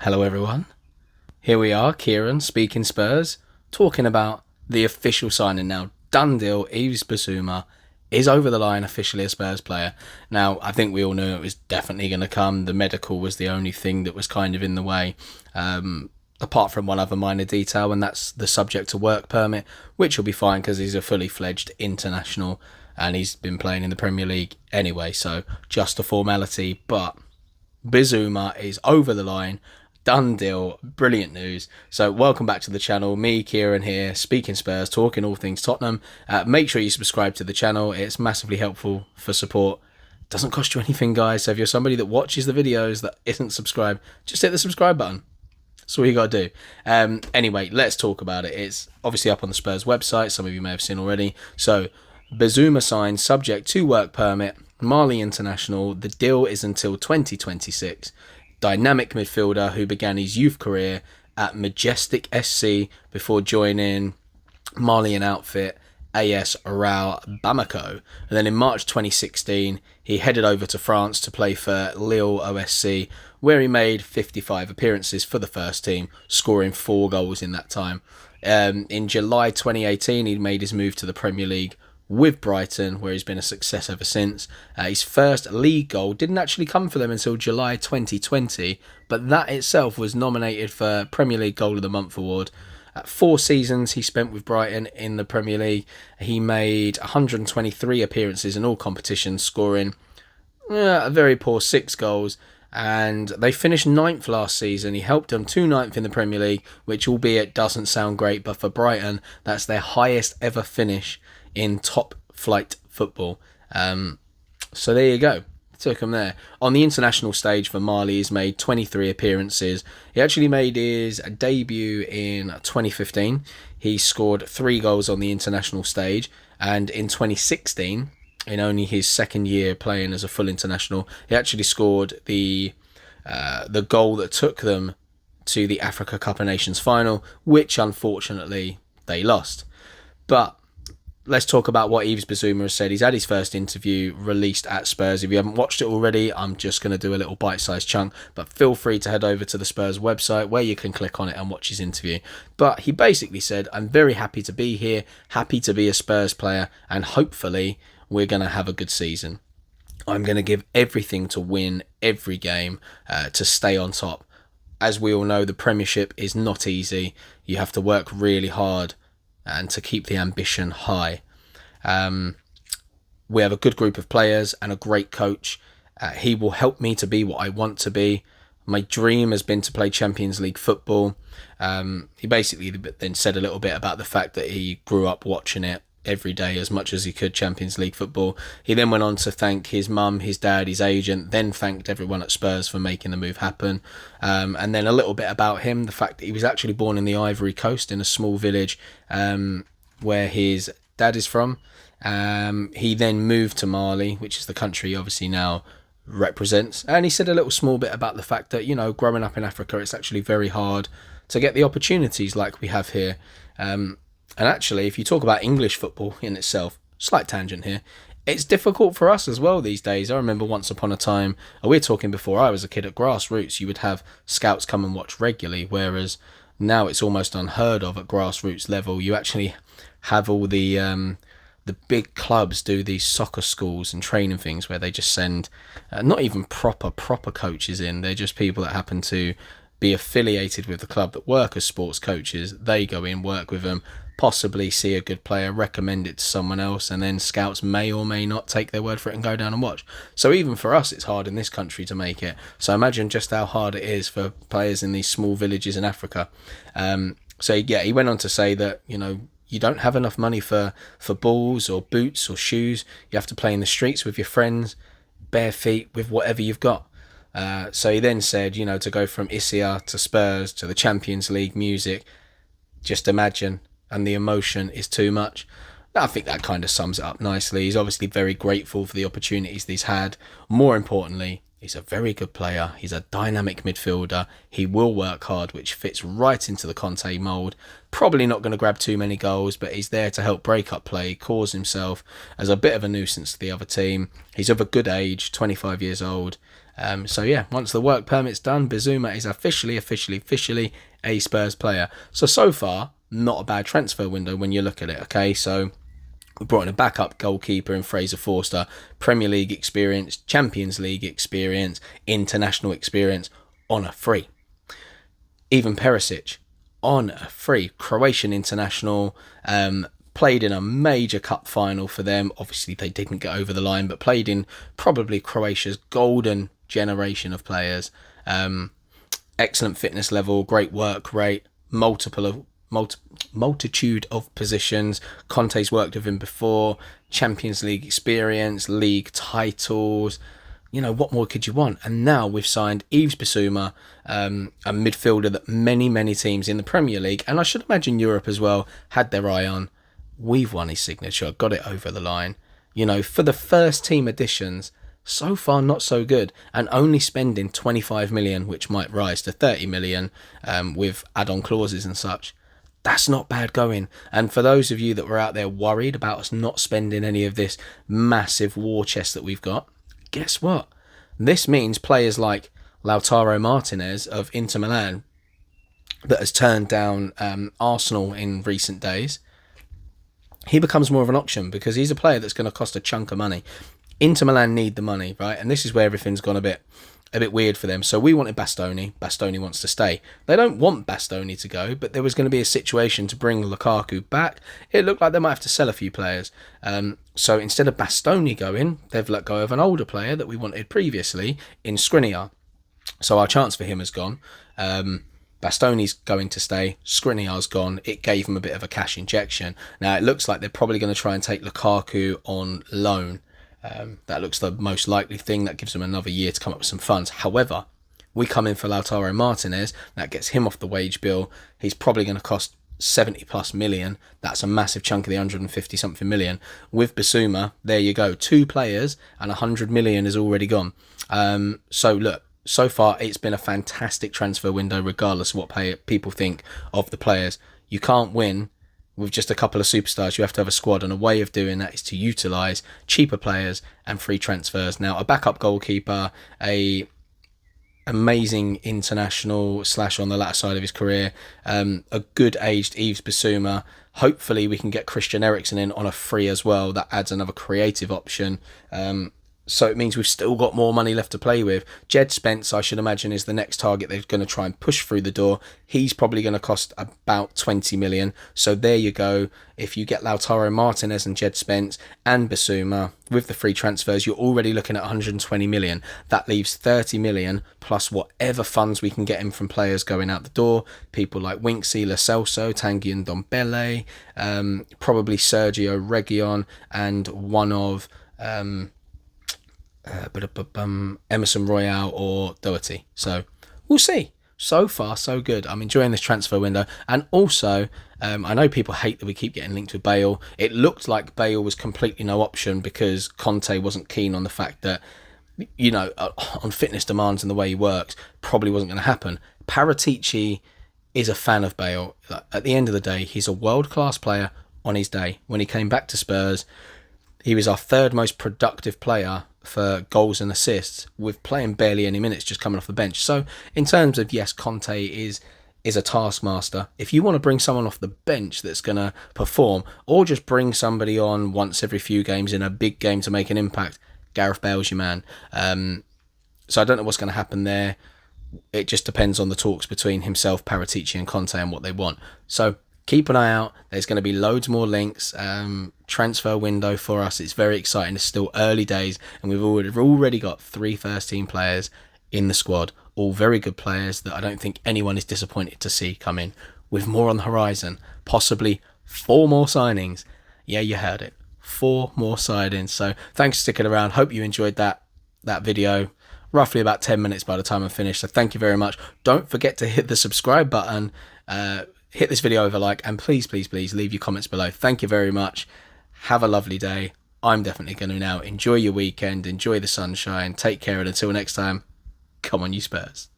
Hello everyone. Here we are, Kieran, speaking Spurs, talking about the official signing now. Done deal, Yves Bissouma is over the line, officially a Spurs player. Now, I think we all knew it was definitely going to come. The medical was the only thing that was kind of in the way, apart from one other minor detail, and that's the subject to work permit, which will be fine because he's a fully fledged international and he's been playing in the Premier League anyway, so just a formality. But Bissouma is over the line. Done deal. Brilliant news. So welcome back to the channel. Me, Kieran here, speaking Spurs, talking all things Tottenham. Make sure you subscribe to the channel. It's massively helpful for support. Doesn't cost you anything, guys. So if you're somebody that watches the videos that isn't subscribed, just hit the subscribe button. That's all you got to do. Anyway, let's talk about it. It's obviously up on the Spurs website. Some of you may have seen already. So Bissouma signed, subject to work permit, Mali international. The deal is until 2026. Dynamic midfielder who began his youth career at Majestic SC before joining Malian outfit AS Rail Bamako. And then in March 2016, he headed over to France to play for Lille OSC, where he made 55 appearances for the first team, scoring 4 goals in that time. In July 2018, he made his move to the Premier League with Brighton, where he's been a success ever since. His first league goal didn't actually come for them until July 2020, but that itself was nominated for Premier League Goal of the Month award. 4 seasons he spent with Brighton in the Premier League. He made 123 appearances in all competitions, scoring a very poor 6 goals. And they finished 9th last season. He helped them to 9th in the Premier League, which albeit doesn't sound great, but for Brighton, that's their highest ever finish in top flight football. So there you go. Took him there. On the international stage for Mali, he's made 23 appearances. He actually made his debut in 2015. He scored 3 goals on the international stage. And in 2016, in only his second year playing as a full international, he actually scored the goal that took them to the Africa Cup of Nations final, which unfortunately they lost. But let's talk about what Yves Bissouma has said. He's had his first interview released at Spurs. If you haven't watched it already, I'm just going to do a little bite-sized chunk, but feel free to head over to the Spurs website where you can click on it and watch his interview. But he basically said, I'm very happy to be here, happy to be a Spurs player, and hopefully we're going to have a good season. I'm going to give everything to win every game, to stay on top. As we all know, the Premiership is not easy. You have to work really hard and to keep the ambition high. We have a good group of players and a great coach. He will help me to be what I want to be. My dream has been to play Champions League football. He basically then said a little bit about the fact that he grew up watching it every day as much as he could, Champions League football. He then went on to thank his mum, his dad, his agent, then thanked everyone at Spurs for making the move happen. And then a little bit about him, the fact that he was actually born in the Ivory Coast in a small village where his dad is from. He then moved to Mali, which is the country he obviously now represents. And he said a little small bit about the fact that, you know, growing up in Africa, it's actually very hard to get the opportunities like we have here. And actually, if you talk about English football in itself, slight tangent here, it's difficult for us as well these days. I remember once upon a time, we're talking before I was a kid, at grassroots, you would have scouts come and watch regularly, whereas now it's almost unheard of at grassroots level. You actually have all the big clubs do these soccer schools and training things where they just send not even proper coaches in. They're just people that happen to be affiliated with the club that work as sports coaches. They go in, work with them, possibly see a good player, recommend it to someone else, and then scouts may or may not take their word for it and go down and watch. So even for us, it's hard in this country to make it. So imagine just how hard it is for players in these small villages in Africa. So yeah, he went on to say that, you know, you don't have enough money for balls or boots or shoes. You have to play in the streets with your friends, bare feet, with whatever you've got. So he then said, you know, to go from Isia to Spurs to the Champions League music, just imagine, and the emotion is too much. I think that kind of sums it up nicely. He's obviously very grateful for the opportunities he's had. More importantly, he's a very good player. He's a dynamic midfielder. He will work hard, which fits right into the Conte mould. Probably not going to grab too many goals, but he's there to help break up play, cause himself as a bit of a nuisance to the other team. He's of a good age, 25 years old. So yeah, once the work permit's done, Bissouma is officially a Spurs player. So far, not a bad transfer window when you look at it. Okay, so we brought in a backup goalkeeper in Fraser Forster, Premier League experience, Champions League experience, international experience on a free. Even Perisic on a free, Croatian international, played in a major cup final for them. Obviously they didn't get over the line, but played in probably Croatia's golden generation of players. Excellent fitness level, great work rate, multitude of positions. Conte's worked with him before, Champions League experience, league titles. You know, what more could you want? And now we've signed Yves Bissouma, a midfielder that many teams in the Premier League, and I should imagine Europe as well, had their eye on. We've won his signature, got it over the line. You know, for the first team additions, so far not so good, and only spending 25 million, which might rise to 30 million with add-on clauses and such. That's not bad going. And for those of you that were out there worried about us not spending any of this massive war chest that we've got, guess what? This means players like Lautaro Martinez of Inter Milan, that has turned down Arsenal in recent days, he becomes more of an option because he's a player that's going to cost a chunk of money. Inter Milan need the money, right? And this is where everything's gone a bit weird for them. So we wanted Bastoni. Bastoni wants to stay. They don't want Bastoni to go, but there was going to be a situation to bring Lukaku back. It looked like they might have to sell a few players. So instead of Bastoni going, they've let go of an older player that we wanted previously in Skriniar. So our chance for him has gone. Bastoni's going to stay, Skriniar's gone. It gave him a bit of a cash injection. Now it looks like they're probably going to try and take Lukaku on loan. That looks the most likely thing. That gives them another year to come up with some funds. However, we come in for Lautaro Martinez. That gets him off the wage bill. He's probably going to cost 70 plus million. That's a massive chunk of the 150 something million. With Bissouma, there you go. 2 players and 100 million is already gone. So look, so far it's been a fantastic transfer window regardless of what people think of the players. You can't win with just a couple of superstars. You have to have a squad, and a way of doing that is to utilise cheaper players and free transfers. Now, a backup goalkeeper, a amazing international / on the latter side of his career, a good aged Yves Bissouma. Hopefully we can get Christian Eriksen in on a free as well. That adds another creative option. So it means we've still got more money left to play with. Jed Spence, I should imagine, is the next target they're going to try and push through the door. He's probably going to cost about 20 million. So there you go. If you get Lautaro Martinez and Jed Spence and Bissouma with the free transfers, you're already looking at 120 million. That leaves 30 million plus whatever funds we can get in from players going out the door. People like Winksy, Lo Celso, Tanguy and Ndombele, probably Sergio Reguilon, and one of Emerson Royale or Doherty. So we'll see. So far, so good. I'm enjoying this transfer window. And also, I know people hate that we keep getting linked with Bale. It looked like Bale was completely no option because Conte wasn't keen on the fact that, you know, on fitness demands and the way he works, probably wasn't going to happen. Paratici is a fan of Bale. At the end of the day, he's a world-class player on his day. When he came back to Spurs, he was our 3rd most productive player for goals and assists, with playing barely any minutes, just coming off the bench. So in terms of, yes, Conte is a taskmaster. If you want to bring someone off the bench that's going to perform, or just bring somebody on once every few games in a big game to make an impact, Gareth Bale's your man. So I don't know what's going to happen there. It just depends on the talks between himself, Paratici and Conte and what they want. So keep an eye out. There's going to be loads more links. Transfer window for us. It's very exciting. It's still early days, and we've already got 3 first-team players in the squad. All very good players that I don't think anyone is disappointed to see come in. With more on the horizon, possibly 4 more signings. Yeah, you heard it. 4 more signings. So thanks for sticking around. Hope you enjoyed that video. Roughly about 10 minutes by the time I'm finished. So thank you very much. Don't forget to hit the subscribe button. Hit this video over like, and please leave your comments below. Thank you very much. Have a lovely day. I'm definitely going to now enjoy your weekend, enjoy the sunshine, take care, and until next time, come on you Spurs.